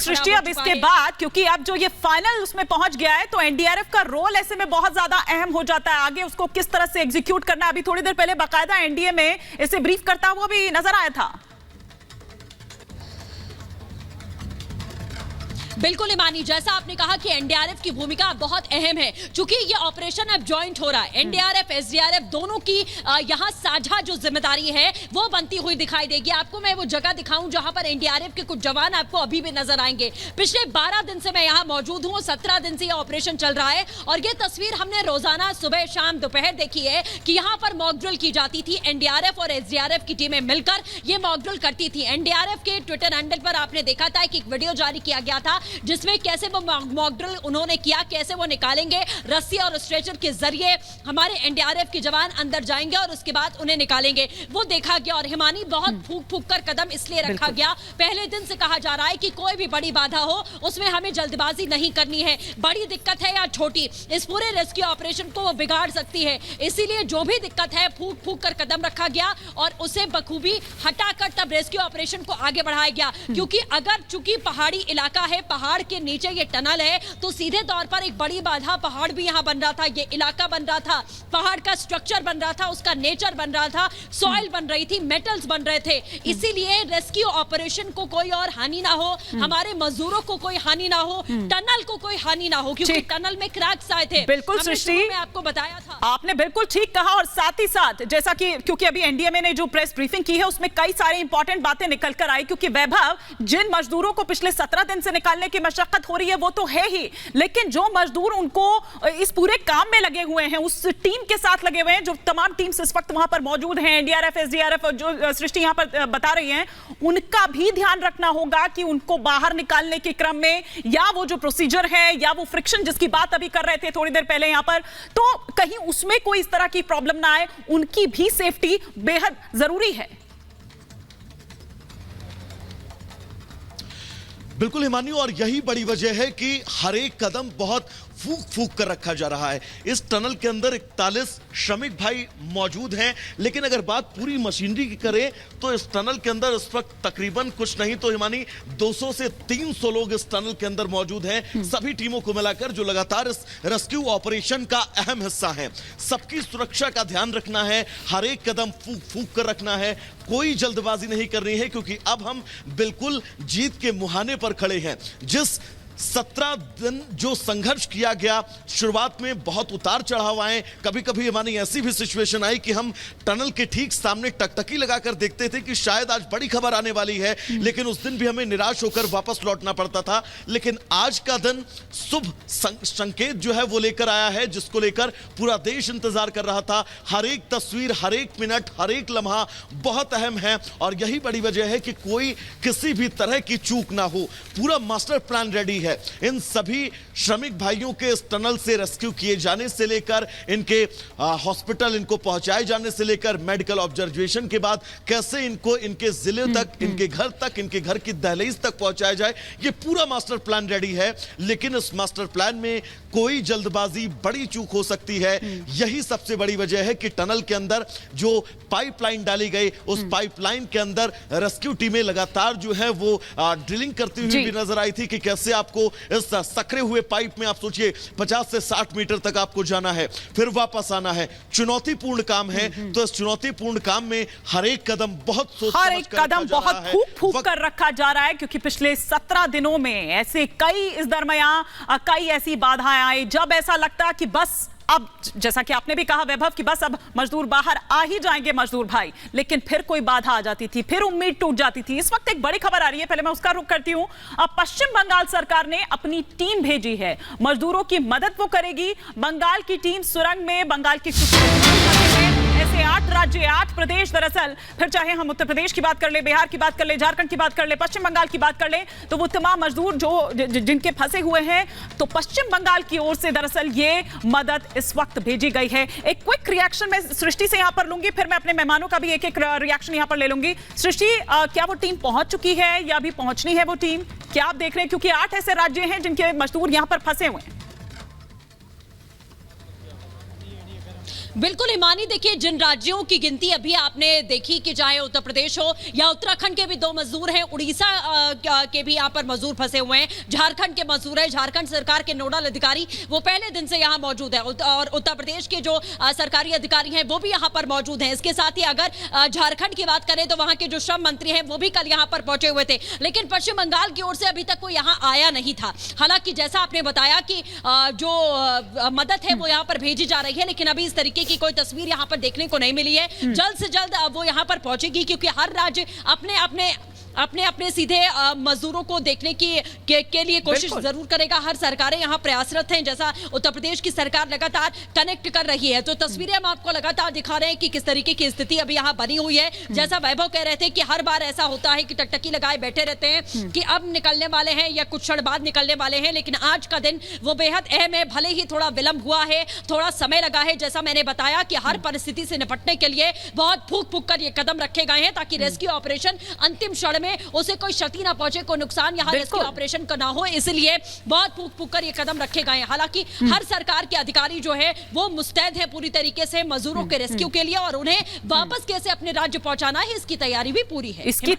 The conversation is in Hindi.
सृष्टि अब इसके बाद, क्योंकि अब जो ये फाइनल उसमें पहुंच गया है, तो एनडीआरएफ का रोल ऐसे में बहुत ज्यादा अहम हो जाता है। आगे उसको किस तरह से एग्जीक्यूट करना है, अभी थोड़ी देर पहले बाकायदा एनडीए में इसे ब्रीफ करता हुआ भी नजर आया था। बिल्कुल इमानी, जैसा आपने कहा कि एनडीआरएफ की भूमिका बहुत अहम है, क्योंकि ये ऑपरेशन अब जॉइंट हो रहा है। एनडीआरएफ एसडीआरएफ दोनों की यहाँ साझा जो जिम्मेदारी है वो बनती हुई दिखाई देगी। आपको मैं वो जगह दिखाऊं जहां पर एनडीआरएफ के कुछ जवान आपको अभी भी नजर आएंगे। पिछले 12 दिन से मैं यहाँ मौजूद हूँ, 17 दिन से ये ऑपरेशन चल रहा है, और ये तस्वीर हमने रोजाना सुबह शाम दोपहर देखी है कि यहाँ पर मॉक ड्रिल की जाती थी। एनडीआरएफ और एसडीआरएफ की टीमें मिलकर ये मॉक ड्रिल करती थी। एनडीआरएफ के ट्विटर हैंडल पर आपने देखा था कि एक वीडियो जारी किया गया था जिसमें कैसे वो मॉक ड्रिल उन्होंने किया, कैसे वो निकालेंगे रस्सी और स्ट्रेचर के जरिए हमारे एनडीआरएफ के जवान अंदर जाएंगे और उसके बाद उन्हें निकालेंगे, वो देखा गया। और हिमानी, बहुत फूक फूक कर कदम इसलिए रखा गया, पहले दिन से कहा जा रहा है कि कोई भी बड़ी बाधा हो उसमें हमें जल्दबाजी नहीं करनी है, बड़ी दिक्कत है या छोटी, इस पूरे रेस्क्यू ऑपरेशन को वो बिगाड़ सकती है। इसीलिए जो भी दिक्कत है फूक फूक कर कदम रखा गया और उसे बखूबी हटाकर तब रेस्क्यू ऑपरेशन को आगे बढ़ाया गया। क्योंकि अगर चूंकि पहाड़ी इलाका है, पहाड़ के नीचे ये टनल है, तो सीधे तौर पर एक बड़ी बाधा पहाड़ भी यहां बन रहा था, ये इलाका बन रहा था, पहाड़ का स्ट्रक्चर बन रहा था, उसका नेचर बन रहा था, सॉइल बन रही थी, मेटल्स बन रहे थे। इसीलिए रेस्क्यू ऑपरेशन को कोई और हानि ना हो, हमारे मजदूरों को कोई हानि ना हो, टनल को कोई हानि ना हो, क्योंकि टनल में क्रैक्स आए थे। बिल्कुल सृष्टि, मैं आपको बताया था, आपने बिल्कुल ठीक कहा। और साथ ही साथ जैसा कि क्योंकि अभी एनडीए ने जो प्रेस ब्रीफिंग की है उसमें कई सारी इंपॉर्टेंट बातें निकल कर आई, क्योंकि वैभव, जिन मजदूरों को पिछले 17 दिन से निकालने की मशक्कत हो रही है वो तो है ही, लेकिन जो मजदूर उनको इस पूरे काम में लगे हुए हैं, उस टीम के साथ लगे हुए हैं, जो तमाम टीम्स इस वक्त वहां पर मौजूद हैं, एनडीआरएफ एसडीआरएफ, जो सृष्टि यहां पर बता रही हैं, उनका भी ध्यान रखना होगा कि उनको बाहर निकालने के क्रम में या वो जो प्रोसीजर है या वो फ्रिक्शन जिसकी बात अभी कर रहे थे थोड़ी देर पहले यहां पर, तो कहीं उसमें कोई इस तरह की प्रॉब्लम ना आए, उनकी भी सेफ्टी बेहद जरूरी है। बिल्कुल हिमानी, और यही बड़ी वजह है कि हर एक कदम बहुत फूक फूक कर रखा जा रहा है। इस टनल के अंदर 41 श्रमिक भाई मौजूद हैं, लेकिन अगर बात पूरी मशीनरी की करें तो इस टनल के अंदर इस वक्त तकरीबन कुछ नहीं तो हिमानी 200 से 300 लोग इस टनल के अंदर मौजूद हैं, सभी टीमों को मिलाकर जो लगातार इस रेस्क्यू ऑपरेशन का अहम हिस्सा है। सबकी सुरक्षा का ध्यान रखना है, हर एक कदम फूक फूक कर रखना है, कोई जल्दबाजी नहीं करनी है, क्योंकि अब हम बिल्कुल जीत के मुहाने पर खड़े हैं। जिस 17 दिन जो संघर्ष किया गया, शुरुआत में बहुत उतार चढ़ाव आए, कभी कभी हमारी ऐसी भी सिचुएशन आई कि हम टनल के ठीक सामने टकटकी लगाकर देखते थे कि शायद आज बड़ी खबर आने वाली है, लेकिन उस दिन भी हमें निराश होकर वापस लौटना पड़ता था। लेकिन आज का दिन शुभ संकेत जो है वो लेकर आया है, जिसको लेकर पूरा देश इंतजार कर रहा था। हर एक तस्वीर, हर एक मिनट, हर एक लम्हा बहुत अहम है, और यही बड़ी वजह है कि कोई किसी भी तरह की चूक ना हो। पूरा मास्टर प्लान रेडी है। इन सभी श्रमिक भाइयों के इस टनल से रेस्क्यू किए जाने से लेकर इनके हॉस्पिटल इनको पहुंचाए जाने से लेकर मेडिकल ऑब्जर्वेशन के बाद कैसे इनको इनके जिले तक, इनके घर तक, इनके घर की दहलीज तक पहुंचाया जाए, ये पूरा मास्टर प्लान रेडी है। लेकिन इस मास्टर प्लान में कोई जल्दबाजी, बड़ी चूक हो सकती है। यही सबसे बड़ी वजह है कि टनल के अंदर जो पाइपलाइन डाली गई, उस पाइपलाइन के अंदर रेस्क्यू टीमें लगातार जो है वो ड्रिलिंग करती हुई भी नजर आई थी कि कैसे आपको इस सकरे हुए पाइप में, आप सोचिए 50 से 60 मीटर तक आपको जाना है, फिर वापस आना है। चुनौतीपूर्ण काम है, तो इस चुनौतीपूर्ण काम में हर एक कदम बहुत सोच समझ कर, हर एक कदम बहुत फूक फूक कर रखा जा रहा है, क्योंकि पिछले 17 दिनों में ऐसे कई इस दरमियान कई ऐसी बाधाएं आई जब ऐसा लगता कि बस अब, जैसा कि आपने भी कहा वैभव, कि बस अब मजदूर बाहर आ ही जाएंगे मजदूर भाई, लेकिन फिर कोई बाधा आ जाती थी, फिर उम्मीद टूट जाती थी। इस वक्त एक बड़ी खबर आ रही है, पहले मैं उसका रुख करती हूं। अब पश्चिम बंगाल सरकार ने अपनी टीम भेजी है, मजदूरों की मदद वो करेगी। बंगाल की टीम सुरंग में, बंगाल की ऐसे 8 राज्य, 8 प्रदेश, दरअसल फिर चाहे हम उत्तर प्रदेश की बात कर ले, बिहार की बात कर ले, झारखंड की बात कर ले, पश्चिम बंगाल की बात कर ले, तो वो तमाम मजदूर जो जिनके फंसे हुए हैं, तो पश्चिम बंगाल की ओर से दरअसल ये मदद इस वक्त भेजी गई है। एक क्विक रिएक्शन मैं सृष्टि से यहां पर लूंगी, फिर मैं अपने मेहमानों का भी एक एक रिएक्शन यहां पर ले लूंगी। सृष्टि, क्या वो टीम पहुंच चुकी है या अभी पहुंचनी है वो टीम? क्या आप देख रहे हैं, क्योंकि 8 ऐसे राज्य हैं जिनके मजदूर यहां पर फंसे हुए हैं। बिल्कुल हिमानी, देखिए जिन राज्यों की गिनती अभी आपने देखी कि चाहे उत्तर प्रदेश हो या उत्तराखंड के भी 2 मजदूर हैं, उड़ीसा के भी यहाँ पर मजदूर फंसे हुए हैं, झारखंड के मजदूर हैं, झारखंड सरकार के नोडल अधिकारी वो पहले दिन से यहाँ मौजूद है, और उत्तर प्रदेश के जो सरकारी अधिकारी हैं वो भी यहाँ पर मौजूद हैं। इसके साथ ही अगर झारखंड की बात करें तो वहाँ के जो श्रम मंत्री हैं वो भी कल यहाँ पर पहुंचे हुए थे, लेकिन पश्चिम बंगाल की ओर से अभी तक कोई यहाँ आया नहीं था। हालांकि जैसा आपने बताया कि जो मदद है वो यहाँ पर भेजी जा रही है, लेकिन अभी इस तरीके की कोई तस्वीर यहाँ पर देखने को नहीं मिली है। जल्द से जल्द वो यहाँ पर पहुंचेगी, क्योंकि हर राज्य अपने सीधे मजदूरों को देखने के लिए कोशिश जरूर करेगा। हर सरकारें यहाँ प्रयासरत हैं, जैसा उत्तर प्रदेश की सरकार लगातार कनेक्ट कर रही है। तो तस्वीरें हम आपको लगातार दिखा रहे हैं कि किस तरीके की स्थिति अभी यहाँ बनी हुई है। जैसा वैभव कह रहे थे कि हर बार ऐसा होता है कि टकटकी लगाए बैठे रहते हैं कि अब निकलने वाले हैं या कुछ क्षण बाद निकलने वाले हैं, लेकिन आज का दिन वो बेहद अहम है। भले ही थोड़ा विलंब हुआ है, थोड़ा समय लगा है, जैसा मैंने बताया कि हर परिस्थिति से निपटने के लिए बहुत फूंक फूंक कर ये कदम रखे गए हैं, ताकि रेस्क्यू ऑपरेशन अंतिम क्षण में उसे कोई क्षति ना पहुंचे, कोई नुकसान यहाँ रेस्क्यू ऑपरेशन का ना हो, इसलिए बहुत फूंक फूंक कर ये कदम रखे गए हैं। हालांकि हर सरकार के अधिकारी जो है वो मुस्तैद है पूरी तरीके से मजदूरों के रेस्क्यू के लिए, और उन्हें वापस कैसे अपने राज्य पहुंचाना है इसकी तैयारी भी पूरी है।